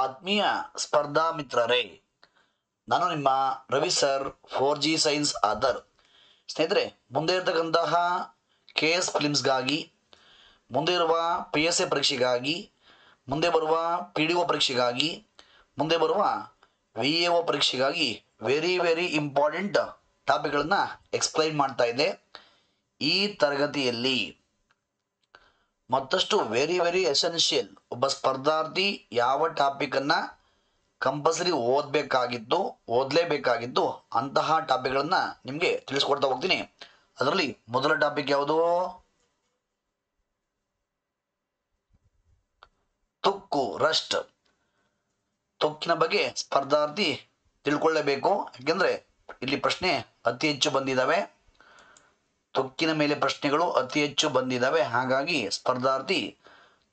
ಆತ್ಮೀಯ ಸ್ಪರ್ಧಾ ಮಿತ್ರರೇ, ನಾನು ನಿಮ್ಮ ರವಿ ಸರ್ 4G ಸೈನ್ಸ್ ಆದರ್. ಸ್ನೇಹಿತರೆ, ಮುಂದೆ ಇರತಕ್ಕಂತಹ KS ಫಿಲಿಮ್ಸ್ಗಾಗಿ, ಮುಂದೆ ಇರುವ PSA ಪರೀಕ್ಷೆಗಾಗಿ, ಮುಂದೆ ಬರುವ PDO ಪರೀಕ್ಷೆಗಾಗಿ, ಮುಂದೆ ಬರುವ VAO ಪರೀಕ್ಷೆಗಾಗಿ ವೆರಿ ಇಂಪಾರ್ಟೆಂಟ್ ಟಾಪಿಕ್ಗಳನ್ನು ಎಕ್ಸ್ಪ್ಲೈನ್ ಮಾಡ್ತಾ ಇದೆ. ಈ ತರಗತಿಯಲ್ಲಿ ಮತ್ತಷ್ಟು ವೆರಿ ಎಸೆನ್ಷಿಯಲ್, ಒಬ್ಬ ಸ್ಪರ್ಧಾರ್ಥಿ ಯಾವ ಟಾಪಿಕನ್ನು ಕಂಪಲ್ಸರಿ ಓದಲೇಬೇಕಾಗಿದ್ದು ಅಂತಹ ಟಾಪಿಕ್ಗಳನ್ನು ನಿಮಗೆ ತಿಳಿಸ್ಕೊಡ್ತಾ ಹೋಗ್ತೀನಿ. ಅದರಲ್ಲಿ ಮೊದಲ ಟಾಪಿಕ್ ಯಾವುದು? ತುಕ್ಕು, ರಸ್ಟ್. ತುಕ್ಕಿನ ಬಗ್ಗೆ ಸ್ಪರ್ಧಾರ್ಥಿ ತಿಳ್ಕೊಳ್ಳೇಬೇಕು. ಯಾಕೆಂದರೆ ಇಲ್ಲಿ ಪ್ರಶ್ನೆ ಅತಿ ಹೆಚ್ಚು ಬಂದಿದ್ದಾವೆ. ತುಕ್ಕಿನ ಮೇಲೆ ಪ್ರಶ್ನೆಗಳು ಅತಿ ಹೆಚ್ಚು ಬಂದಿದ್ದಾವೆ. ಹಾಗಾಗಿ ಸ್ಪರ್ಧಾರ್ಥಿ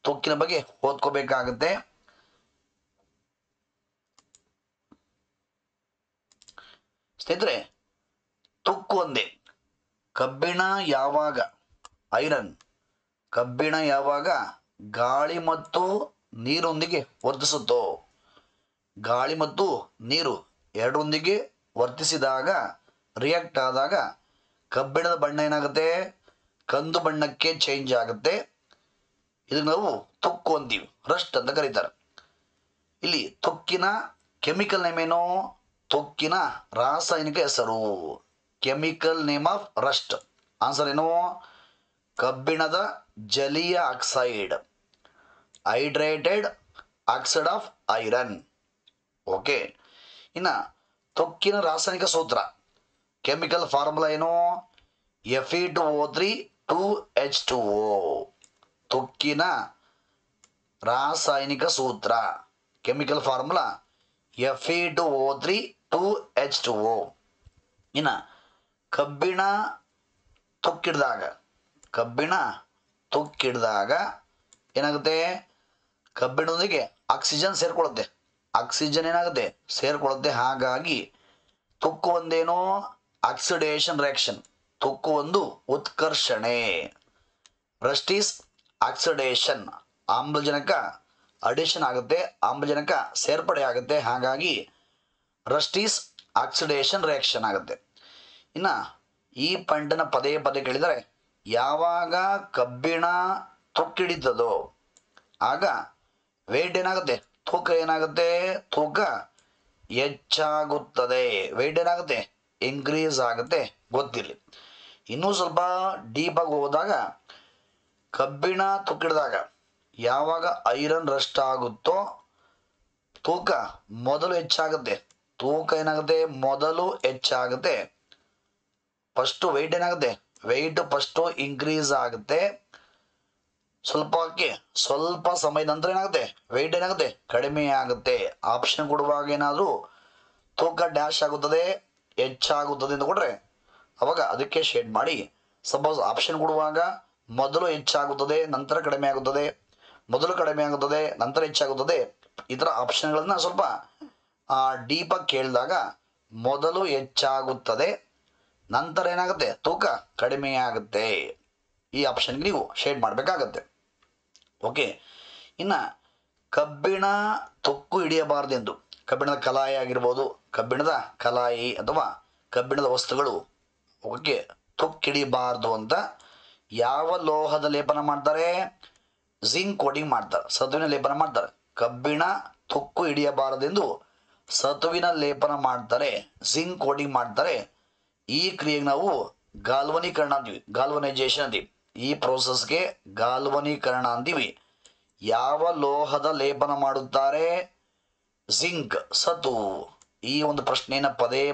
ತುಕ್ಕಿನ ಬಗ್ಗೆ ಓದ್ಕೋಬೇಕಾಗುತ್ತೆ. ಸ್ನೇಹಿತರೆ, ತುಕ್ಕು ಒಂದೇ. ಕಬ್ಬಿಣ ಯಾವಾಗ ಗಾಳಿ ಮತ್ತು ನೀರೊಂದಿಗೆ ವರ್ತಿಸುತ್ತೋ, ಗಾಳಿ ಮತ್ತು ನೀರು ಎರಡರೊಂದಿಗೆ ವರ್ತಿಸಿದಾಗ, ರಿಯಾಕ್ಟ್ ಆದಾಗ ಕಬ್ಬಿಣದ ಬಣ್ಣ ಏನಾಗುತ್ತೆ? ಕಂದು ಬಣ್ಣಕ್ಕೆ ಚೇಂಜ್ ಆಗುತ್ತೆ. ಇದಕ್ಕೆ ನಾವು ತುಕ್ಕು ಅಂತೀವಿ, ರಸ್ಟ್ ಅಂತ ಕರೀತಾರೆ. ಇಲ್ಲಿ ತುಕ್ಕಿನ ಕೆಮಿಕಲ್ ನೇಮ್ ಏನು? ತುಕ್ಕಿನ ರಾಸಾಯನಿಕ ಹೆಸರು, chemical name of Rust. Answer ಏನು? ಕಬ್ಬಿಣದ ಜಲೀಯ oxide, hydrated oxide of iron. Okay. ಇನ್ನು ತುಕ್ಕಿನ ರಾಸಾಯನಿಕ ಸೂತ್ರ, ಕೆಮಿಕಲ್ ಫಾರ್ಮುಲಾ ಏನು? Fe2O3 2H2O. ತುಕ್ಕಿನ ರಾಸಾಯನಿಕ ಸೂತ್ರ, ಕೆಮಿಕಲ್ ಫಾರ್ಮುಲಾ Fe2O3 2H2O. ಇನ್ನು ಕಬ್ಬಿಣ ತುಕ್ಕಿಡಿದಾಗ ಏನಾಗುತ್ತೆ? ಕಬ್ಬಿಣದೊಂದಿಗೆ ಆಕ್ಸಿಜನ್ ಸೇರ್ಕೊಳ್ಳುತ್ತೆ. ಹಾಗಾಗಿ ತುಕ್ಕು ಒಂದೇನೋ ಆಕ್ಸಿಡೇಷನ್ ರಿಯಾಕ್ಷನ್. ತುಕ್ಕು ಒಂದು ಉತ್ಕರ್ಷಣೆ. Rust is oxidation. ಆಮ್ಲಜನಕ ಅಡಿಷನ್ ಆಗುತ್ತೆ, ಆಮ್ಲಜನಕ ಸೇರ್ಪಡೆ ಆಗುತ್ತೆ. ಹಾಗಾಗಿ ರಸ್ಟ್ ಈಸ್ ಆಕ್ಸಿಡೇಷನ್ ರಿಯಾಕ್ಷನ್ ಆಗುತ್ತೆ. ಇನ್ನು ಈ ಪಾಯಿಂಟನ್ನು ಪದೇ ಕೇಳಿದರೆ, ಯಾವಾಗ ಕಬ್ಬಿಣ ತುಕ್ಕಿಡಿತದೋ ಆಗ ವೇಟ್ ಏನಾಗುತ್ತೆ? ತೂಕ ಹೆಚ್ಚಾಗುತ್ತದೆ. ವೇಟ್ ಏನಾಗುತ್ತೆ? ಇನ್ಕ್ರೀಸ್ ಆಗುತ್ತೆ. ಗೊತ್ತಿರಲಿ. ಇನ್ನೂ ಸ್ವಲ್ಪ ಡೀಪಾಗಿ ಹೋದಾಗ, ಕಬ್ಬಿಣ ತುಕ್ಕಿಡಿದಾಗ ಯಾವಾಗ ಐರನ್ ರಸ್ಟ್ ಆಗುತ್ತೋ ತೂಕ ಮೊದಲು ಹೆಚ್ಚಾಗುತ್ತೆ. ಫಸ್ಟು ವೆಯ್ಟ್ ಏನಾಗುತ್ತೆ? ವೆಯ್ಟ್ ಫಸ್ಟು ಇನ್ಕ್ರೀಸ್ ಆಗುತ್ತೆ. ಸ್ವಲ್ಪ ಸಮಯದ ನಂತರ ಏನಾಗುತ್ತೆ? ವೆಯ್ಟ್ ಏನಾಗುತ್ತೆ? ಕಡಿಮೆ ಆಗುತ್ತೆ. ಆಪ್ಷನ್ ಕೊಡುವಾಗ ಏನಾದರೂ ತೂಕ ಡ್ಯಾಶ್ ಆಗುತ್ತದೆ, ಹೆಚ್ಚಾಗುತ್ತದೆ ಅಂತ ಕೊಟ್ಟರೆ ಅವಾಗ ಅದಕ್ಕೆ ಶೇಡ್ ಮಾಡಿ. ಸಪೋಸ್ ಆಪ್ಷನ್ ಕೊಡುವಾಗ ಮೊದಲು ಹೆಚ್ಚಾಗುತ್ತದೆ, ನಂತರ ಕಡಿಮೆ ಆಗುತ್ತದೆ, ಮೊದಲು ಕಡಿಮೆ ಆಗುತ್ತದೆ, ನಂತರ ಹೆಚ್ಚಾಗುತ್ತದೆ, ಈ ಥರ ಆಪ್ಷನ್ಗಳನ್ನು ಸ್ವಲ್ಪ ಡೀಪಾಗಿ ಕೇಳಿದಾಗ ಮೊದಲು ಹೆಚ್ಚಾಗುತ್ತದೆ, ನಂತರ ಏನಾಗುತ್ತೆ? ತೂಕ ಕಡಿಮೆ ಆಗುತ್ತೆ. ಈ ಆಪ್ಷನ್ಗೆ ನೀವು ಶೇಡ್ ಮಾಡಬೇಕಾಗತ್ತೆ. ಓಕೆ. ಇನ್ನು ಕಬ್ಬಿಣ ತುಕ್ಕು ಹಿಡಿಯಬಾರದೆಂದು, ಕಬ್ಬಿಣದ ಕಲಾಯಿ ಆಗಿರ್ಬೋದು, ಕಬ್ಬಿಣದ ಕಲಾಯಿ ಅಥವಾ ಕಬ್ಬಿಣದ ವಸ್ತುಗಳು ಓಕೆ ತುಕ್ಕಿಡಿಬಾರ್ದು ಅಂತ ಯಾವ ಲೋಹದ ಲೇಪನ ಮಾಡ್ತಾರೆ? ಜಿಂಕ್ ಕೋಟಿಂಗ್ ಮಾಡ್ತಾರೆ, ಸತುವಿನ ಲೇಪನ ಮಾಡ್ತಾರೆ. ಕಬ್ಬಿಣ ತುಕ್ಕು ಹಿಡಿಯಬಾರದೆಂದು ಸತುವಿನ ಲೇಪನ ಮಾಡ್ತಾರೆ, ಜಿಂಕ್ ಕೋಟಿಂಗ್ ಮಾಡ್ತಾರೆ. ಈ ಕ್ರಿಯೆಗೆ ನಾವು ಗಾಲ್ವನೀಕರಣ ಅಂತೀವಿ, ಗಾಲ್ವನೈಜೇಷನ್ ಅಂತೀವಿ. ಈ ಪ್ರೋಸೆಸ್ಗೆ ಗಾಲ್ವನೀಕರಣ ಅಂತೀವಿ. ಯಾವ ಲೋಹದ ಲೇಪನ ಮಾಡುತ್ತಾರೆ? ಜಿಂಕ್, ಸತು. ಈ ಒಂದು ಪ್ರಶ್ನೆಯನ್ನು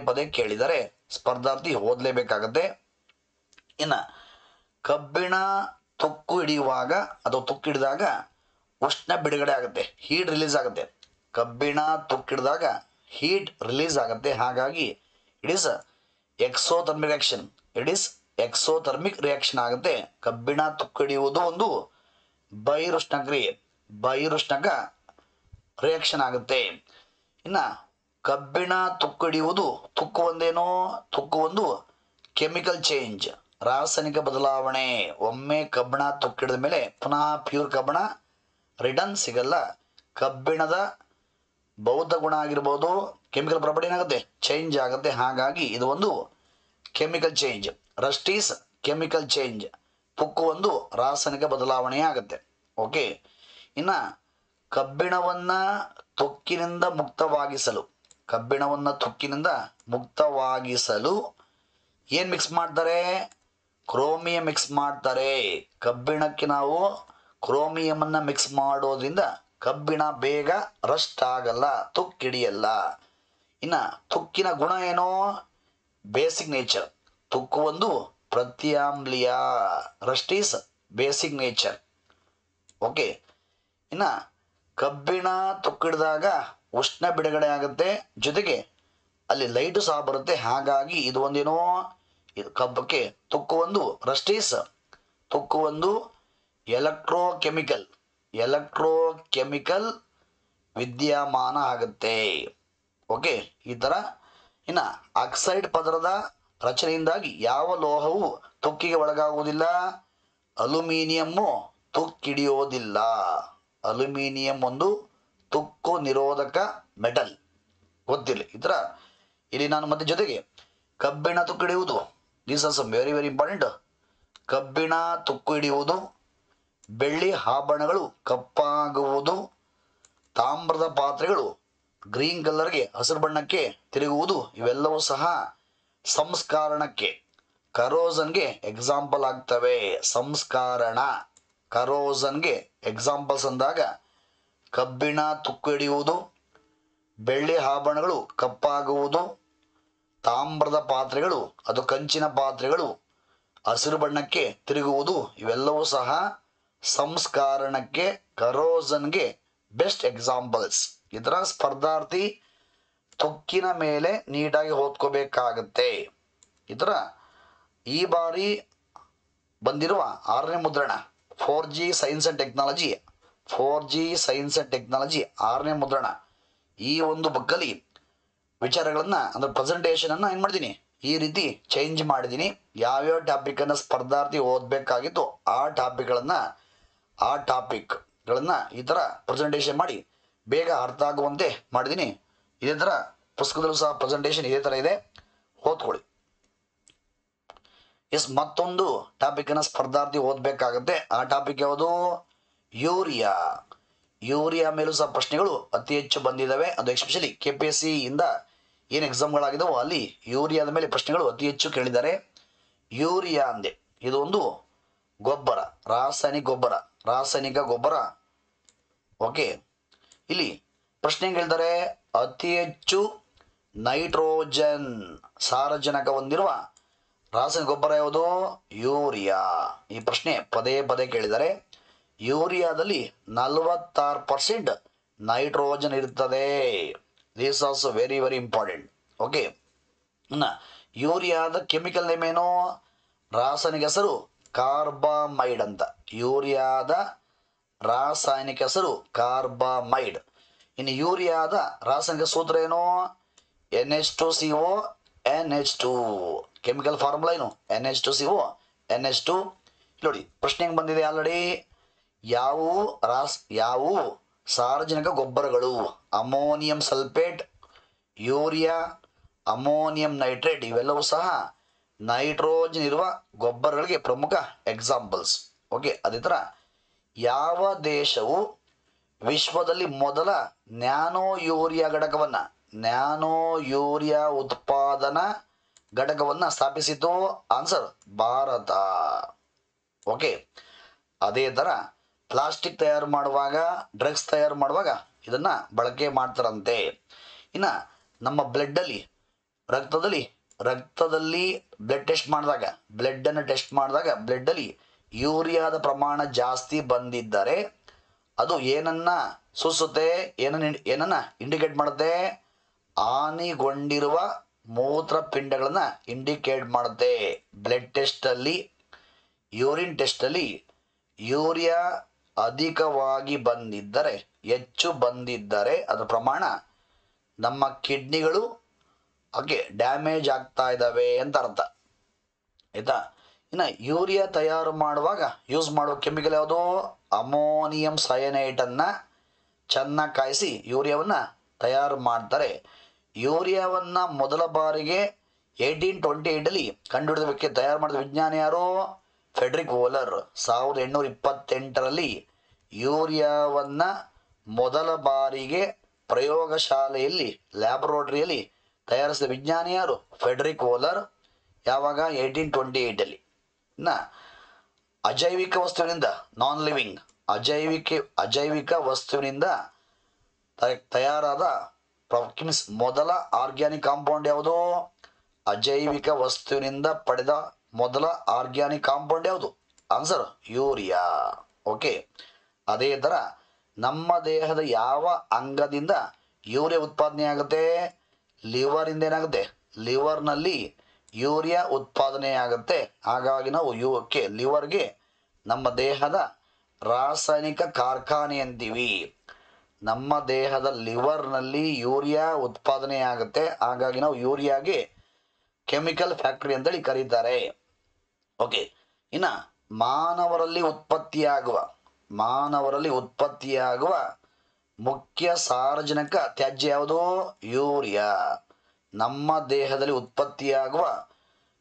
ಪದೇ ಕೇಳಿದರೆ ಸ್ಪರ್ಧಾರ್ಥಿ ಓದಲೇಬೇಕಾಗತ್ತೆ. ಇನ್ನು ಕಬ್ಬಿಣ ತುಕ್ಕು ಹಿಡಿಯುವಾಗ ಅಥವಾ ತುಕ್ಕಿಡಿದಾಗ ಉಷ್ಣ ಬಿಡುಗಡೆ ಆಗುತ್ತೆ, ಹೀಟ್ ರಿಲೀಸ್ ಆಗುತ್ತೆ. ಕಬ್ಬಿಣ ತುಕ್ಕಿಡಿದಾಗ ಹೀಟ್ ರಿಲೀಸ್ ಆಗುತ್ತೆ. ಹಾಗಾಗಿ ಇಟ್ ಈಸ್ ಎಕ್ಸೋಥರ್ಮಿಕ್ ರಿಯಾಕ್ಷನ್ ಆಗುತ್ತೆ. ಕಬ್ಬಿಣ ತುಕ್ಕು ಹಿಡಿಯುವುದು ಒಂದು ಬಹಿರುಷ್ಣ ಕ್ರಿಯೆ, ಬಹಿರುಷ್ಣಕ ರಿಯಾಕ್ಷನ್ ಆಗುತ್ತೆ. ಇನ್ನು ಕಬ್ಬಿಣ ತುಕ್ಕು ಹಿಡಿಯುವುದು, ತುಕ್ಕು ಒಂದು ಕೆಮಿಕಲ್ ಚೇಂಜ್, ರಾಸಾಯನಿಕ ಬದಲಾವಣೆ. ಒಮ್ಮೆ ಕಬ್ಬಿಣ ತುಕ್ಕಿಡಿದ ಮೇಲೆ ಪುನಃ ಪ್ಯೂರ್ ಕಬ್ಬಿಣ ರಿಟರ್ನ್ ಸಿಗಲ್ಲ. ಕಬ್ಬಿಣದ ಭೌತ ಗುಣ ಆಗಿರ್ಬೋದು, ಕೆಮಿಕಲ್ ಪ್ರಾಪರ್ಟಿ ಏನಾಗುತ್ತೆ, ಚೇಂಜ್ ಆಗುತ್ತೆ. ಹಾಗಾಗಿ ಇದು ಒಂದು chemical change. Rust is chemical change. ತುಕ್ಕು ಒಂದು ರಾಸಾಯನಿಕ ಬದಲಾವಣೆ ಆಗುತ್ತೆ. ಓಕೆ. ಇನ್ನ ಕಬ್ಬಿಣವನ್ನ ತುಕ್ಕಿನಿಂದ ಮುಕ್ತವಾಗಿಸಲು, ಕಬ್ಬಿಣವನ್ನ ತುಕ್ಕಿನಿಂದ ಮುಕ್ತವಾಗಿಸಲು ಏನ್ ಮಿಕ್ಸ್ ಮಾಡ್ತಾರೆ, ಕ್ರೋಮಿಯಂ ಮಿಕ್ಸ್ ಮಾಡ್ತಾರೆ. ಕಬ್ಬಿಣಕ್ಕೆ ನಾವು ಕ್ರೋಮಿಯಂ ಅನ್ನ ಮಿಕ್ಸ್ ಮಾಡೋದ್ರಿಂದ ಕಬ್ಬಿಣ ಬೇಗ ರಸ್ಟ್ ಆಗಲ್ಲ, ತುಕ್ಕಿಡಿಯಲ್ಲ. ಇನ್ನ ತುಕ್ಕಿನ ಗುಣ ಏನೋ, ಬೇಸಿಕ್ ನೇಚರ್. ತುಕ್ಕು ಒಂದು ಪ್ರತ್ಯಾಮ್ಲೀಯ. Rust is basic nature. Okay. ಇನ್ನ ಕಬ್ಬಿಣ ತುಕ್ಕಿಡಿದಾಗ ಉಷ್ಣ ಬಿಡುಗಡೆ ಆಗುತ್ತೆ, ಜೊತೆಗೆ ಅಲ್ಲಿ ಲೈಟು ಸಹ ಬರುತ್ತೆ. ಹಾಗಾಗಿ ಇದು ಒಂದೇನೋ, ಇದು ಕಬ್ಬಕ್ಕೆ ತುಕ್ಕು ಒಂದು ರಸ್ಟ್ ಈಸ್, ತುಕ್ಕು ಒಂದು ಎಲೆಕ್ಟ್ರೋಕೆಮಿಕಲ್, ಎಲೆಕ್ಟ್ರೋಕೆಮಿಕಲ್ ವಿದ್ಯಮಾನ ಆಗುತ್ತೆ. ಓಕೆ. ಈ ಥರ. ಇನ್ನು ಆಕ್ಸೈಡ್ ಪದರದ ರಚನೆಯಿಂದಾಗಿ ಯಾವ ಲೋಹವು ತುಕ್ಕಿಗೆ ಒಳಗಾಗುವುದಿಲ್ಲ, ಅಲ್ಯೂಮಿನಿಯಮ್ಮು ತುಕ್ಕಿಡಿಯೋದಿಲ್ಲ. ಅಲ್ಯೂಮಿನಿಯಂ ಒಂದು ತುಕ್ಕು ನಿರೋಧಕ ಮೆಟಲ್. ಗೊತ್ತಿರಲಿ ಈ ಥರ. ಇಲ್ಲಿ ನಾನು ಮತ್ತೆ ಜೊತೆಗೆ ಕಬ್ಬಿಣ ತುಕ್ಕು ಹಿಡಿಯುವುದು, this as very very important. ಕಬ್ಬಿಣ ತುಕ್ಕು ಹಿಡಿಯುವುದು, ಬೆಳ್ಳಿ ಆಭರಣಗಳು ಕಪ್ಪಾಗುವುದು, ತಾಮ್ರದ ಪಾತ್ರೆಗಳು ಗ್ರೀನ್ ಕಲರ್ಗೆ, ಹಸಿರು ಬಣ್ಣಕ್ಕೆ ತಿರುಗುವುದು, ಇವೆಲ್ಲವೂ ಸಹ ಸಂಸ್ಕಾರಣಕ್ಕೆ, ಕರೋಸನ್ಗೆ ಎಕ್ಸಾಂಪಲ್ ಆಗ್ತವೆ. ಸಂಸ್ಕಾರಣ, ಕರೋಸನ್ಗೆ ಎಕ್ಸಾಂಪಲ್ಸ್ ಅಂದಾಗ ಕಬ್ಬಿಣ ತುಕ್ಕು ಹಿಡಿಯುವುದು, ಬೆಳ್ಳಿ ಆಭರಣಗಳು ಕಪ್ಪಾಗುವುದು, ತಾಮ್ರದ ಪಾತ್ರೆಗಳು ಅದು ಕಂಚಿನ ಪಾತ್ರೆಗಳು ಹಸಿರು ಬಣ್ಣಕ್ಕೆ ತಿರುಗುವುದು, ಇವೆಲ್ಲವೂ ಸಹ ಸಂಸ್ಕಾರಣಕ್ಕೆ, ಕರೋಸನ್ಗೆ ಬೆಸ್ಟ್ ಎಕ್ಸಾಂಪಲ್ಸ್. ಇದರ ಸ್ಪರ್ಧಾರ್ಥಿ ತುಕ್ಕಿನ ಮೇಲೆ ನೀಟಾಗಿ ಓದ್ಕೋಬೇಕಾಗತ್ತೆ. ಇದರ ಈ ಬಾರಿ ಬಂದಿರುವ 6ನೇ ಮುದ್ರಣ 4G science and technology, 4G science and technology 6ನೇ ಮುದ್ರಣ. ಈ ಒಂದು ಬುಕ್ಕಲ್ಲಿ ವಿಚಾರಗಳನ್ನು ಅಂದರೆ ಪ್ರೆಸೆಂಟೇಷನನ್ನು ಏನು ಮಾಡಿದ್ದೀನಿ, ಈ ರೀತಿ ಚೇಂಜ್ ಮಾಡಿದ್ದೀನಿ. ಯಾವ್ಯಾವ ಟಾಪಿಕನ್ನು ಸ್ಪರ್ಧಾರ್ಥಿ ಓದಬೇಕಾಗಿತ್ತು ಆ ಟಾಪಿಕ್ಗಳನ್ನು ಈ ಥರ ಪ್ರೆಸೆಂಟೇಷನ್ ಮಾಡಿ ಬೇಗ ಅರ್ಥ ಆಗುವಂತೆ ಮಾಡಿದ್ದೀನಿ. ಇದೇ ಥರ ಪುಸ್ತಕದಲ್ಲೂ ಸಹ ಪ್ರೆಸೆಂಟೇಷನ್ ಇದೇ ಥರ ಇದೆ, ಓದ್ಕೊಳ್ಳಿ. ಮತ್ತೊಂದು ಟಾಪಿಕನ್ನು ಸ್ಪರ್ಧಾರ್ಥಿ ಓದಬೇಕಾಗುತ್ತೆ. ಆ ಟಾಪಿಕ್ ಯಾವುದು, ಯೂರಿಯಾ. ಯೂರಿಯಾ ಮೇಲೂ ಸಹ ಪ್ರಶ್ನೆಗಳು ಅತಿ ಹೆಚ್ಚು ಬಂದಿದ್ದಾವೆ. ಅದು ಎಸ್ಪೆಷಲಿ KPSC ಇಂದ ಏನು ಎಕ್ಸಾಮ್ಗಳಾಗಿದ್ದಾವೋ ಅಲ್ಲಿ ಯೂರಿಯಾದ ಮೇಲೆ ಪ್ರಶ್ನೆಗಳು ಅತಿ ಹೆಚ್ಚು ಕೇಳಿದ್ದಾರೆ. ಯೂರಿಯಾ ಅಂದೆ ಇದು ಒಂದು ಗೊಬ್ಬರ, ರಾಸಾಯನಿಕ ಗೊಬ್ಬರ. ಓಕೆ. ಇಲ್ಲಿ ಪ್ರಶ್ನೆ ಕೇಳಿದ್ದಾರೆ, ಅತಿ ಹೆಚ್ಚು ನೈಟ್ರೋಜನ್ ಸಾರಜನಕ ಹೊಂದಿರುವ ರಾಸಾಯನಿಕ ಗೊಬ್ಬರ ಯಾವುದು, ಯೂರಿಯಾ. ಈ ಪ್ರಶ್ನೆ ಪದೇ ಪದೇ ಕೇಳಿದ್ದಾರೆ. ಯೂರಿಯಾದಲ್ಲಿ 46% ನೈಟ್ರೋಜನ್ ಇರ್ತದೆ. This also very very important. Okay. ಇನ್ನು ಯೂರಿಯಾದ ಕೆಮಿಕಲ್ ನೇಮ್ ಏನು, ರಾಸಾಯನಿಕ ಹೆಸರು ಕಾರ್ಬಾಮೈಡ್ ಅಂತ. ಯೂರಿಯಾದ ರಾಸಾಯನಿಕ ಹೆಸರು ಕಾರ್ಬಾಮೈಡ್. ಇನ್ನು ಯೂರಿಯಾದ ರಾಸಾಯನಿಕ ಸೂತ್ರ ಏನು, NH2CO NH2. ಕೆಮಿಕಲ್ ಫಾರ್ಮುಲಾ ಏನು, NH2CO NH2. ನೋಡಿ ಪ್ರಶ್ನೆ ಹೆಂಗೆ ಬಂದಿದೆ ಆಲ್ರೆಡಿ. ಯಾವುವು ಸಾರಜನಕ ಗೊಬ್ಬರಗಳು, ammonium sulphate, urea, ammonium nitrate, ಇವೆಲ್ಲವೂ ಸಹ ನೈಟ್ರೋಜನ್ ಇರುವ ಗೊಬ್ಬರಗಳಿಗೆ ಪ್ರಮುಖ ಎಕ್ಸಾಂಪಲ್ಸ್. ಓಕೆ. ಅದೇ ಥರ ಯಾವ ದೇಶವು ವಿಶ್ವದಲ್ಲಿ ಮೊದಲ ನ್ಯಾನೋ ಯೂರಿಯಾ ಉತ್ಪಾದನಾ ಘಟಕವನ್ನು ಸ್ಥಾಪಿಸಿತು, ಆನ್ಸರ್ ಭಾರತ. ಓಕೆ. ಅದೇ ಥರ ಪ್ಲಾಸ್ಟಿಕ್ ತಯಾರು ಮಾಡುವಾಗ, ಡ್ರಗ್ಸ್ ತಯಾರು ಮಾಡುವಾಗ ಇದನ್ನು ಬಳಕೆ ಮಾಡ್ತಾರಂತೆ. ಇನ್ನು ನಮ್ಮ ರಕ್ತದಲ್ಲಿ ಬ್ಲಡ್ ಟೆಸ್ಟ್ ಮಾಡಿದಾಗ ಬ್ಲಡ್ಡಲ್ಲಿ ಯೂರಿಯಾದ ಪ್ರಮಾಣ ಜಾಸ್ತಿ ಬಂದಿದ್ದರೆ ಅದು ಏನನ್ನ ಸೂಚಿಸುತ್ತೆ, ಏನನ್ನ ಇಂಡಿಕೇಟ್ ಮಾಡುತ್ತೆ, ಹಾನಿಗೊಂಡಿರುವ ಮೂತ್ರಪಿಂಡಗಳನ್ನು ಇಂಡಿಕೇಟ್ ಮಾಡುತ್ತೆ. ಬ್ಲಡ್ ಟೆಸ್ಟಲ್ಲಿ, ಯೂರಿನ್ ಟೆಸ್ಟಲ್ಲಿ ಯೂರಿಯಾ ಅಧಿಕವಾಗಿ ಹೆಚ್ಚು ಬಂದಿದ್ದರೆ ಅದರ ಪ್ರಮಾಣ ನಮ್ಮ ಕಿಡ್ನಿಗಳು ಡ್ಯಾಮೇಜ್ ಆಗ್ತಾ ಇದ್ದಾವೆ ಅಂತ ಅರ್ಥ. ಆಯ್ತಾ. ಇನ್ನು ಯೂರಿಯಾ ತಯಾರು ಮಾಡುವಾಗ ಯೂಸ್ ಮಾಡುವ ಕೆಮಿಕಲ್ ಯಾವುದು, ಅಮೋನಿಯಂ ಸಯನೈಟನ್ನು ಚೆನ್ನಾಗಿ ಕಾಯಿಸಿ ಯೂರಿಯಾವನ್ನು ತಯಾರು ಮಾಡ್ತಾರೆ. ಯೂರಿಯಾವನ್ನು ಮೊದಲ ಬಾರಿಗೆ 1828 ಕಂಡುಹಿಡಿದ ವ್ಯಕ್ತಿ ತಯಾರು ಮಾಡಿದ ವಿಜ್ಞಾನಿ ಯಾರು? ಫೆಡ್ರಿಕ್ ವೋಲರ್. 1828 ಯೂರಿಯಾವನ್ನು ಮೊದಲ ಬಾರಿಗೆ ಪ್ರಯೋಗಶಾಲೆಯಲ್ಲಿ ಲ್ಯಾಬೊರೇಟರಿಯಲ್ಲಿ ತಯಾರಿಸಿದ ವಿಜ್ಞಾನಿ ಯಾರು? ಫೆಡ್ರಿಕ್ ವೋಲರ್. ಯಾವಾಗ? 1828 ಇನ್ನು ಅಜೈವಿಕ ವಸ್ತುವಿನಿಂದ, ನಾನ್ ಲಿವಿಂಗ್ ಅಜೈವಿಕ ವಸ್ತುವಿನಿಂದ ತಯಾರಾದ ಮೊದಲ ಆರ್ಗ್ಯಾನಿಕ್ ಕಾಂಪೌಂಡ್ ಯಾವುದು? ಅಜೈವಿಕ ವಸ್ತುವಿನಿಂದ ಪಡೆದ ಮೊದಲ ಆರ್ಗ್ಯಾನಿಕ್ ಕಾಂಪೌಂಡ್ ಯಾವುದು? Answer urea. ಓಕೆ. ಅದೇ ಥರ ನಮ್ಮ ದೇಹದ ಯಾವ ಅಂಗದಿಂದ ಯೂರಿಯಾ ಉತ್ಪಾದನೆ ಆಗುತ್ತೆ? ಲಿವರಿಂದ ಏನಾಗುತ್ತೆ? ಲಿವರ್ನಲ್ಲಿ ಯೂರಿಯಾ ಉತ್ಪಾದನೆ ಆಗುತ್ತೆ. ಹಾಗಾಗಿ ನಾವು ಲಿವರ್ಗೆ ನಮ್ಮ ದೇಹದ ರಾಸಾಯನಿಕ ಕಾರ್ಖಾನೆ ಅಂತೀವಿ. ನಮ್ಮ ದೇಹದ ಲಿವರ್ನಲ್ಲಿ ಯೂರಿಯಾ ಉತ್ಪಾದನೆ ಆಗುತ್ತೆ. ಹಾಗಾಗಿ ನಾವು ಯೂರಿಯಾಗೆ ಕೆಮಿಕಲ್ ಫ್ಯಾಕ್ಟರಿ ಅಂತೇಳಿ ಕರೀತಾರೆ. ಓಕೆ. ಇನ್ನು ಮಾನವರಲ್ಲಿ ಉತ್ಪತ್ತಿಯಾಗುವ ಮುಖ್ಯ ಸಾರಜನಕ ತ್ಯಾಜ್ಯ ಯಾವುದು? ಯೂರಿಯಾ. ನಮ್ಮ ದೇಹದಲ್ಲಿ ಉತ್ಪತ್ತಿಯಾಗುವ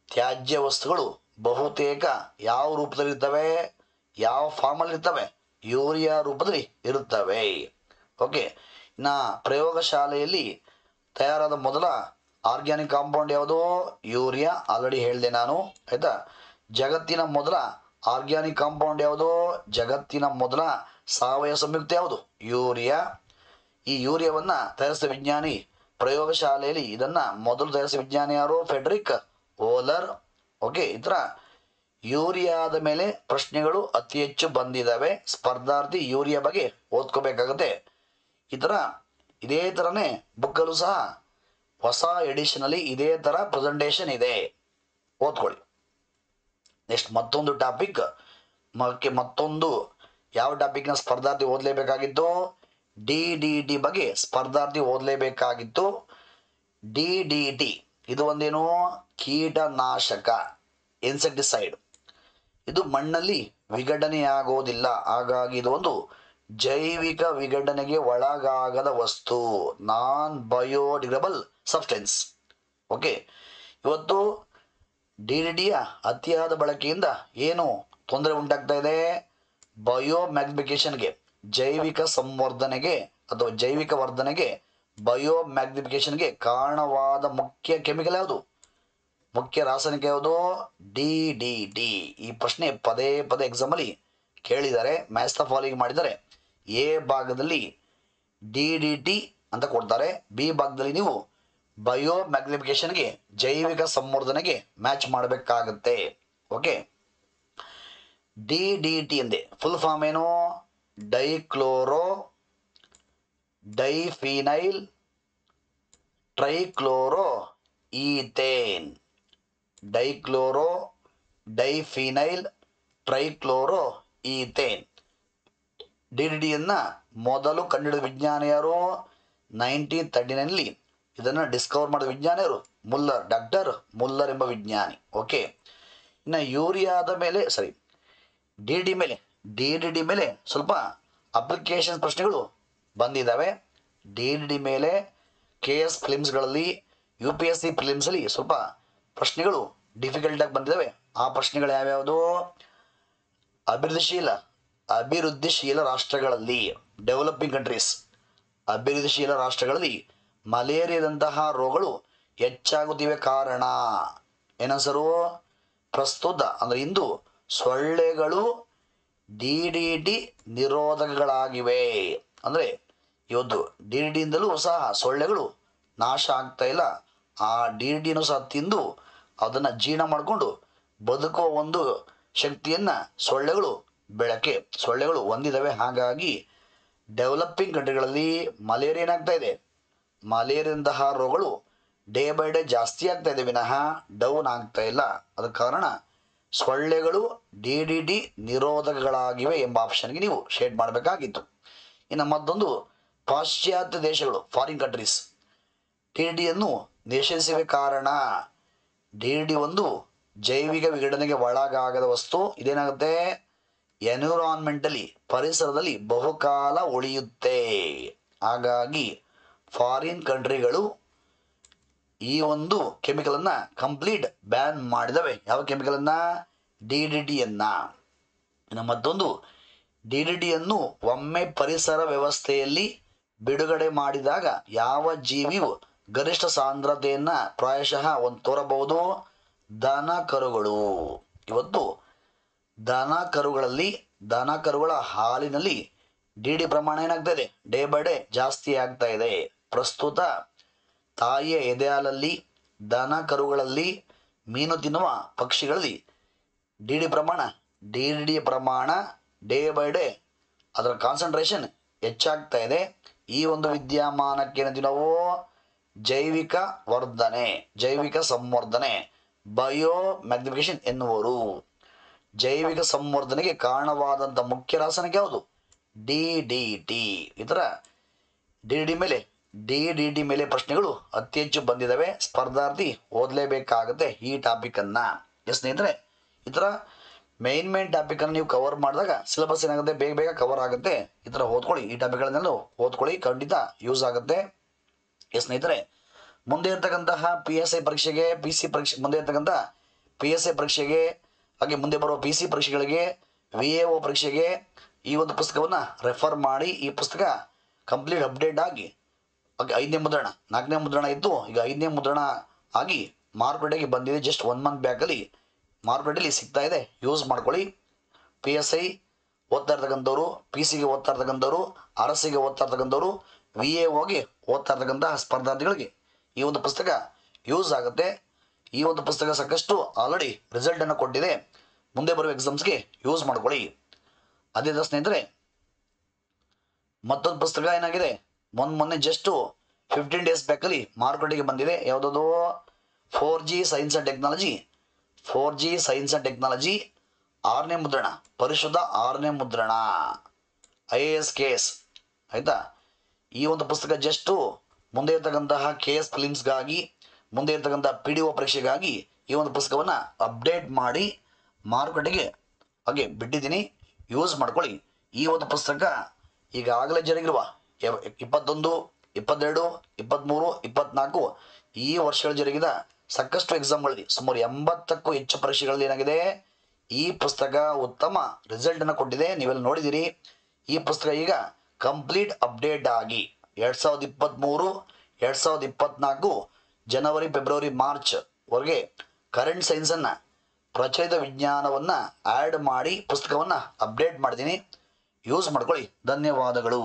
ತ್ಯಾಜ್ಯ ವಸ್ತುಗಳು ಬಹುತೇಕ ಯಾವ ರೂಪದಲ್ಲಿರ್ತವೆ? ಯಾವ ಫಾರ್ಮಲ್ಲಿರ್ತವೆ? ಯೂರಿಯಾ ರೂಪದಲ್ಲಿ ಇರುತ್ತವೆ. ಓಕೆ. ಇನ್ನು ಪ್ರಯೋಗಶಾಲೆಯಲ್ಲಿ ತಯಾರಾದ ಮೊದಲ ಆರ್ಗ್ಯಾನಿಕ್ ಕಾಂಪೌಂಡ್ ಯಾವುದು? ಯೂರಿಯಾ. ಆಲ್ರೆಡಿ ಹೇಳಿದೆ ನಾನು, ಆಯಿತಾ. ಜಗತ್ತಿನ ಮೊದಲ ಆರ್ಗ್ಯಾನಿಕ್ ಕಾಂಪೌಂಡ್ ಯಾವುದು? ಜಗತ್ತಿನ ಮೊದಲ ಸಾವಯವ ಸಂಯುಕ್ತ ಯಾವುದು? ಯೂರಿಯಾ. ಈ ಯೂರಿಯಾವನ್ನು ತಯಾರಿಸಿದ ವಿಜ್ಞಾನಿ ಪ್ರಯೋಗಶಾಲೆಯಲ್ಲಿ ಇದನ್ನು ಮೊದಲು ತಯಾರಿಸಿದ ವಿಜ್ಞಾನಿ ಯಾರು? ಫೆಡ್ರಿಕ್ ವೋಲರ್. ಓಕೆ. ಈ ಥರ ಯೂರಿಯಾದ ಮೇಲೆ ಪ್ರಶ್ನೆಗಳು ಅತಿ ಹೆಚ್ಚು ಬಂದಿದ್ದಾವೆ. ಸ್ಪರ್ಧಾರ್ಥಿ ಯೂರಿಯಾ ಬಗ್ಗೆ ಓದ್ಕೋಬೇಕಾಗತ್ತೆ. ಇದೇ ಥರನೇ ಬುಕ್ಕಲ್ಲೂ ಸಹ ಹೊಸ ಎಡಿಷನಲ್ಲಿ ಇದೇ ಥರ ಪ್ರೆಸೆಂಟೇಷನ್ ಇದೆ, ಓದ್ಕೊಳ್ಳಿ. ನೆಕ್ಸ್ಟ್ ಮತ್ತೊಂದು ಟಾಪಿಕ್, ಮತ್ತೊಂದು ಯಾವ ಟಾಪಿಕ್ನ ಸ್ಪರ್ಧಾರ್ಥಿ ಓದಲೇಬೇಕಾಗಿತ್ತು? DDT ಬಗ್ಗೆ ಸ್ಪರ್ಧಾರ್ಥಿ ಓದಲೇಬೇಕಾಗಿತ್ತು. DDT ಇದು ಒಂದೇನು? ಕೀಟನಾಶಕ, ಇನ್ಸೆಕ್ಟಿಸೈಡ್. ಇದು ಮಣ್ಣಲ್ಲಿ ವಿಘಟನೆಯಾಗೋದಿಲ್ಲ. ಹಾಗಾಗಿ ಇದು ಒಂದು ಜೈವಿಕ ವಿಘಟನೆಗೆ ಒಳಗಾಗದ ವಸ್ತು, ನಾನ್ ಬಯೋಡಿಗ್ರೇಡಬಲ್ ಸಬ್ಸ್ಟೆನ್ಸ್. ಓಕೆ. ಇವತ್ತು DDTಯ ಅತಿಯಾದ ಬಳಕೆಯಿಂದ ಏನು ತೊಂದರೆ ಉಂಟಾಗ್ತಾ ಇದೆ? ಬಯೋಮ್ಯಾಗ್ನಿಫಿಕೇಶನ್ಗೆ, ಜೈವಿಕ ಸಂವರ್ಧನೆಗೆ ಅಥವಾ ಜೈವಿಕ ವರ್ಧನೆಗೆ, ಬಯೋಮ್ಯಾಗ್ನಿಫಿಕೇಶನ್ಗೆ ಕಾರಣವಾದ ಮುಖ್ಯ ಕೆಮಿಕಲ್ ಯಾವುದು? ಮುಖ್ಯ ರಾಸಾಯನಿಕ ಯಾವುದು? DDT. ಈ ಪ್ರಶ್ನೆ ಪದೇ ಪದೇ ಎಕ್ಸಾಮಲ್ಲಿ ಕೇಳಿದ್ದಾರೆ. ಮ್ಯಾಚ್ ದ ಫಾಲೋವಿಂಗ್ ಮಾಡಿದ್ದಾರೆ. ಎ ಭಾಗದಲ್ಲಿ DDT ಅಂತ ಕೊಡ್ತಾರೆ, ಬಿ ಭಾಗದಲ್ಲಿ ನೀವು ಬಯೋಮ್ಯಾಗ್ನಿಫಿಕೇಶನ್ಗೆ, ಜೈವಿಕ ಸಂವರ್ಧನೆಗೆ ಮ್ಯಾಚ್ ಮಾಡಬೇಕಾಗತ್ತೆ. ಓಕೆ. DDT ಎಂದೇ ಫುಲ್ ಫಾರ್ಮ್ ಏನು? Diphenyl trichloro ethane. Diphenyl trichloro ethane. DDTಯನ್ನು ಮೊದಲು ಕಂಡುಹಿಡಿದ ವಿಜ್ಞಾನಿ ಯಾರು? 1939 ಇದನ್ನು ಡಿಸ್ಕವರ್ ಮಾಡಿದ ವಿಜ್ಞಾನಿ ಯಾರು? ಡಾಕ್ಟರ್ ಮುಲ್ಲರ್ ಎಂಬ ವಿಜ್ಞಾನಿ. ಓಕೆ. ಇನ್ನು ಯೂರಿಯಾದ ಮೇಲೆ DDT ಮೇಲೆ ಸ್ವಲ್ಪ ಅಪ್ಲಿಕೇಶನ್ ಪ್ರಶ್ನೆಗಳು ಬಂದಿದ್ದಾವೆ. DDT ಮೇಲೆ KS ಫಿಲಿಮ್ಸ್ಗಳಲ್ಲಿ, UPSC ಫಿಲಿಮ್ಸಲ್ಲಿ ಸ್ವಲ್ಪ ಪ್ರಶ್ನೆಗಳು ಡಿಫಿಕಲ್ಟಾಗಿ ಬಂದಿದ್ದಾವೆ. ಆ ಪ್ರಶ್ನೆಗಳು ಯಾವ್ಯಾವುದು? ಅಭಿವೃದ್ಧಿಶೀಲ ರಾಷ್ಟ್ರಗಳಲ್ಲಿ, ಡೆವಲಪಿಂಗ್ ಕಂಟ್ರೀಸ್, ಅಭಿವೃದ್ಧಿಶೀಲ ರಾಷ್ಟ್ರಗಳಲ್ಲಿ ಮಲೇರಿಯಾದಂತಹ ರೋಗಗಳು ಹೆಚ್ಚಾಗುತ್ತಿವೆ. ಕಾರಣ ಏನನ್ಸರು? ಪ್ರಸ್ತುತ ಅಂದರೆ ಇಂದು ಸೊಳ್ಳೆಗಳು DDT ನಿರೋಧಕಗಳಾಗಿವೆ. ಅಂದರೆ ಇವತ್ತು DDTಯಿಂದಲೂ ಸಹ ಸೊಳ್ಳೆಗಳು ನಾಶ ಆಗ್ತಾ ಇಲ್ಲ. ಆ DDTನೂ ಸಹ ತಿಂದು ಅದನ್ನು ಜೀರ್ಣ ಮಾಡಿಕೊಂಡು ಬದುಕುವ ಒಂದು ಶಕ್ತಿಯನ್ನು ಸೊಳ್ಳೆಗಳು ಹೊಂದಿದ್ದಾವೆ. ಹಾಗಾಗಿ ಡೆವಲಪಿಂಗ್ ಕಂಟ್ರಿಗಳಲ್ಲಿ ಮಲೇರಿಯಾ ಏನಾಗ್ತಾ ಇದೆ? ಮಲೇರಿಯಾದಂತಹ ರೋಗಗಳು ಡೇ ಬೈ ಡೇ ಜಾಸ್ತಿ ಆಗ್ತಾ ಇದೆ ವಿನಃ ಡೌನ್ ಆಗ್ತಾ ಇಲ್ಲ. ಅದಕ್ಕೆ ಕಾರಣ ಸೊಳ್ಳೆಗಳು DDT ನಿರೋಧಕಗಳಾಗಿವೆ ಎಂಬ ಆಪ್ಷನ್ಗೆ ನೀವು ಶೇಡ್ ಮಾಡಬೇಕಾಗಿತ್ತು. ಇನ್ನು ಮತ್ತೊಂದು, ಪಾಶ್ಚಾತ್ಯ ದೇಶಗಳು, ಫಾರಿನ್ ಕಂಟ್ರೀಸ್ DDTಯನ್ನು ನಿಷೇಧಿಸಿವೆ. ಕಾರಣ DDT ಒಂದು ಜೈವಿಕ ವಿಘಟನೆಗೆ ಒಳಗಾಗದ ವಸ್ತು. ಇದೇನಾಗುತ್ತೆ? ಎನ್ವಿರಾನ್ಮೆಂಟಲಿ, ಪರಿಸರದಲ್ಲಿ ಬಹುಕಾಲ ಉಳಿಯುತ್ತೆ. ಹಾಗಾಗಿ ಫಾರಿನ್ ಕಂಟ್ರಿಗಳು ಈ ಒಂದು ಕೆಮಿಕಲನ್ನು ಕಂಪ್ಲೀಟ್ ಬ್ಯಾನ್ ಮಾಡಿದವೆ. ಯಾವ ಕೆಮಿಕಲನ್ನು? DDTಯನ್ನು. ಇನ್ನು ಮತ್ತೊಂದು, DDTಯನ್ನು ಒಮ್ಮೆ ಪರಿಸರ ವ್ಯವಸ್ಥೆಯಲ್ಲಿ ಬಿಡುಗಡೆ ಮಾಡಿದಾಗ ಯಾವ ಜೀವಿಯು ಗರಿಷ್ಠ ಸಾಂದ್ರತೆಯನ್ನು ಪ್ರಾಯಶಃ ಒಂದು ತೋರಬಹುದು? ದನ ಕರುಗಳು. ಇವತ್ತು ದನ ಕರುಗಳ ಹಾಲಿನಲ್ಲಿ DD ಪ್ರಮಾಣ ಏನಾಗ್ತಾ ಇದೆ? ಡೇ ಬೈ ಡೇ ಜಾಸ್ತಿ ಆಗ್ತಾ ಇದೆ. ಪ್ರಸ್ತುತ ತಾಯಿಯ ಎದೆಹಾಲಲ್ಲಿ, ದನ ಕರುಗಳಲ್ಲಿ, ಮೀನು ತಿನ್ನುವ ಪಕ್ಷಿಗಳಲ್ಲಿ DD ಪ್ರಮಾಣ ಡೇ ಬೈ ಡೇ ಅದರ ಕಾನ್ಸಂಟ್ರೇಷನ್ ಹೆಚ್ಚಾಗ್ತಾ ಇದೆ. ಈ ಒಂದು ವಿದ್ಯಮಾನಕ್ಕೆ ಏನಂತೀವಿ ನಾವು? ಜೈವಿಕ ಸಂವರ್ಧನೆ ಬಯೋ ಮ್ಯಾಗ್ನಿಫಿಕೇಶನ್ ಎನ್ನುವರು. ಜೈವಿಕ ಸಂವರ್ಧನೆಗೆ ಕಾರಣವಾದಂಥ ಮುಖ್ಯ ರಾಸಾಯನಿಕ ಯಾವುದು? DDT. ಈ ಥರ DDT ಮೇಲೆ ಪ್ರಶ್ನೆಗಳು ಅತಿ ಹೆಚ್ಚು ಬಂದಿದ್ದಾವೆ. ಸ್ಪರ್ಧಾರ್ಥಿ ಓದಲೇಬೇಕಾಗುತ್ತೆ ಈ ಟಾಪಿಕನ್ನು. ಸ್ನೇಹಿತರೆ, ಈ ಥರ ಮೇನ್ ಟಾಪಿಕನ್ನು ನೀವು ಕವರ್ ಮಾಡಿದಾಗ ಸಿಲೆಬಸ್ ಏನಾಗುತ್ತೆ? ಬೇಗ ಕವರ್ ಆಗುತ್ತೆ. ಈ ಥರ ಓದ್ಕೊಳ್ಳಿ, ಈ ಟಾಪಿಕ್ಗಳನ್ನೆಲ್ಲ ಓದ್ಕೊಳ್ಳಿ, ಖಂಡಿತ ಯೂಸ್ ಆಗುತ್ತೆ. ಸ್ನೇಹಿತರೆ, ಮುಂದೆ ಇರ್ತಕ್ಕಂತಹ PSI ಪರೀಕ್ಷೆಗೆ, ಮುಂದೆ ಇರ್ತಕ್ಕಂಥ PSI ಪರೀಕ್ಷೆಗೆ, ಹಾಗೆ ಮುಂದೆ ಬರುವ PC ಪರೀಕ್ಷೆಗಳಿಗೆ, VAO ಪರೀಕ್ಷೆಗೆ ಈ ಒಂದು ಪುಸ್ತಕವನ್ನು ರೆಫರ್ ಮಾಡಿ. ಈ ಪುಸ್ತಕ ಕಂಪ್ಲೀಟ್ ಅಪ್ಡೇಟ್ ಆಗಿ 5ನೇ ಮುದ್ರಣ, 4ನೇ ಮುದ್ರಣ ಇತ್ತು, ಈಗ 5ನೇ ಮುದ್ರಣ ಆಗಿ ಮಾರುಕಟ್ಟೆಗೆ ಬಂದಿದೆ. ಜಸ್ಟ್ 1 ಮಂತ್ ಬ್ಯಾಕಲ್ಲಿ ಮಾರುಕಟ್ಟೆಯಲ್ಲಿ ಸಿಗ್ತಾ ಇದೆ. ಯೂಸ್ ಮಾಡ್ಕೊಳ್ಳಿ. PSI ಓದ್ತಾ ಇರ್ತಕ್ಕಂಥವ್ರು, PC-ಗೆ ಓದ್ತಾ ಇರ್ತಕ್ಕಂಥವ್ರು, RSIಗೆ ಓದ್ತಾ ಇರ್ತಕ್ಕಂಥವ್ರು, VAOಗೆ ಓದ್ತಾ ಇರ್ತಕ್ಕಂತಹ ಸ್ಪರ್ಧಾರ್ಥಿಗಳಿಗೆ ಈ ಒಂದು ಪುಸ್ತಕ ಯೂಸ್ ಆಗುತ್ತೆ. ಈ ಒಂದು ಪುಸ್ತಕ ಸಾಕಷ್ಟು ಆಲ್ರೆಡಿ ರಿಸಲ್ಟನ್ನು ಕೊಟ್ಟಿದೆ. ಮುಂದೆ ಬರುವ ಎಕ್ಸಾಮ್ಸ್ಗೆ ಯೂಸ್ ಮಾಡ್ಕೊಳ್ಳಿ. ಅದೇ ಸ್ನೇಹಿತರೆ, ಮತ್ತೊಂದು ಪುಸ್ತಕ ಏನಾಗಿದೆ? ಮೊನ್ನೆ ಜಸ್ಟು 15 ಡೇಸ್ ಬ್ಯಾಕಲ್ಲಿ ಮಾರುಕಟ್ಟೆಗೆ ಬಂದಿದೆ. ಯಾವುದದು? 4G ಸೈನ್ಸ್ ಆ್ಯಂಡ್ ಟೆಕ್ನಾಲಜಿ 6ನೇ ಮುದ್ರಣ, ಪರಿಶುದ್ಧ 6ನೇ ಮುದ್ರಣ, IAS KS. ಆಯಿತಾ? ಈ ಒಂದು ಪುಸ್ತಕ ಜಸ್ಟು ಮುಂದೆ ಇರ್ತಕ್ಕಂತಹ KS ಫಿಲಿಮ್ಸ್ಗಾಗಿ, ಮುಂದೆ ಇರ್ತಕ್ಕಂಥ PDO ಪರೀಕ್ಷೆಗಾಗಿ ಈ ಒಂದು ಪುಸ್ತಕವನ್ನು ಅಪ್ಡೇಟ್ ಮಾಡಿ ಮಾರುಕಟ್ಟೆಗೆ ಹಾಗೆ ಬಿಟ್ಟಿದ್ದೀನಿ. ಯೂಸ್ ಮಾಡ್ಕೊಳ್ಳಿ. ಈ ಒಂದು ಪುಸ್ತಕ ಈಗಾಗಲೇ ಜರುಗಿರುವ 21, 22, 23, 24 ಈ ವರ್ಷಗಳ ಜರುಗಿದ ಸಾಕಷ್ಟು ಎಕ್ಸಾಮ್ಗಳಲ್ಲಿ ಸುಮಾರು 80ಕ್ಕೂ ಹೆಚ್ಚು ಪರೀಕ್ಷೆಗಳಲ್ಲಿ ಏನಾಗಿದೆ? ಈ ಪುಸ್ತಕ ಉತ್ತಮ ರಿಸಲ್ಟನ್ನು ಕೊಟ್ಟಿದೆ. ನೀವೆಲ್ಲ ನೋಡಿದ್ದೀರಿ. ಈ ಪುಸ್ತಕ ಈಗ ಕಂಪ್ಲೀಟ್ ಅಪ್ಡೇಟ್ ಆಗಿ 2023, 2024 ಜನವರಿ, ಫೆಬ್ರವರಿ, ಮಾರ್ಚ್ ವರೆಗೆ ಕರೆಂಟ್ ಸೈನ್ಸನ್ನು, ಪ್ರಚಲಿತ ವಿಜ್ಞಾನವನ್ನು ಆ್ಯಡ್ ಮಾಡಿ ಪುಸ್ತಕವನ್ನು ಅಪ್ಡೇಟ್ ಮಾಡಿದ್ದೀನಿ. ಯೂಸ್ ಮಾಡ್ಕೊಳ್ಳಿ. ಧನ್ಯವಾದಗಳು.